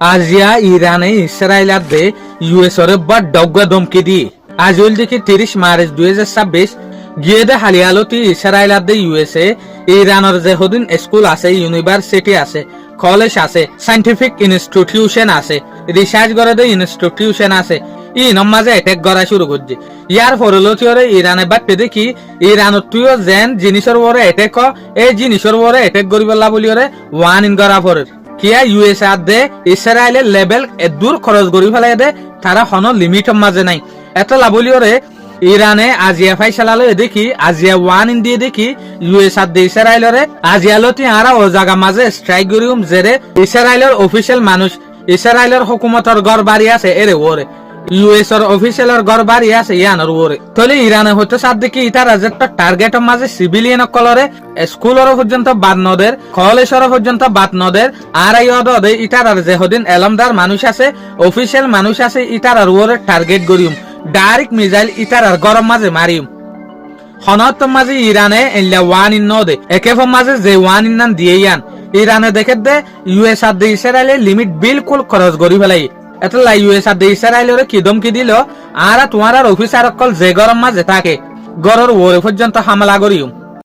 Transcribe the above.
আজিয়া ইরানে ইসরায়েল দে ইউএসরে বা ডগ্গা ধমকি দিয়ে আজ হল দেখি 30 মার্চ 2026 গিয়ে দে হালিয়ালতি ইসরায়েল দে ইউএসএ ইরানের যে হদিন স্কুল আছে, ইউনিভার্সিটি আছে, কলেজ আছে, সাইন্টিফিক ইনস্টিটিউশন আছে, রিসার্চ করে দে ইনস্টিটিউশন আছে, ই নমাজে অ্যাটাক করা শুরু করছে। ইয়ার ফরলতিরে ইরানে বাপে দেখি ইরানত তুইও যেন জিনিসের উপরে অ্যাটাক এই জিনিসের উপরে অ্যাটাক করিবলা বলিওরে ওয়ান ইন করা ফরে কিয়া ইউএস দে ইসরায়েলের লেভেল দূর খরচ করি ফেলাই দে তারা হন লিমিটর মাঝে নাই এত লাভলিওরে ইরানে আজিয়া ফাইসালালো দেখি আজিয়া ওয়ান ইন দিয়ে দেখি ইউএস দে ইসরায়েলরে আজিয়ালতি আরা ও জায়গা মাঝে স্ট্রাইক করিম জেরে ইসরায়েলের অফিসিয়াল মানুষ ইসরায়েলের হুকুমতর ঘর বাড়ি আছে এরে ওরে ইউএস এর অফিসিয়ালের ঘর বাড়ি আছে ইয়ানোর ওরে তলে ইরানে হতে সাদ দেখি ইতার একটা টার্গেটের মাঝে সিভিলিয়ান কলরে স্কুলের পর্যন্ত বাদ নদের কলেজের পর্যন্ত বাদ নদের আর এই অদে ইতার যে হদিন এলমদার মানুষ আছে অফিসিয়াল মানুষ আছে ইতার ওরে টার্গেট করিম ডাইরেক্ট মিসাইল ইতার গরম মাঝে মারিম হনত মাঝে ইরানে এলা ওয়ান ইন নদে একেফ মাঝে যে ওয়ান ইন নান দিয়ে ইয়ান ইরানে দেখে দে ইউএস আর দে ইসরায়েলের লিমিট বিলকুল খরচ করি ফেলাই এতলা ইউএস আর দে ইসরায়েলের কি ধমকি দিল আর তোমার অফিসার অকল যে গরম মাঝে থাকে গরর ওরে পর্যন্ত হামলা করিম।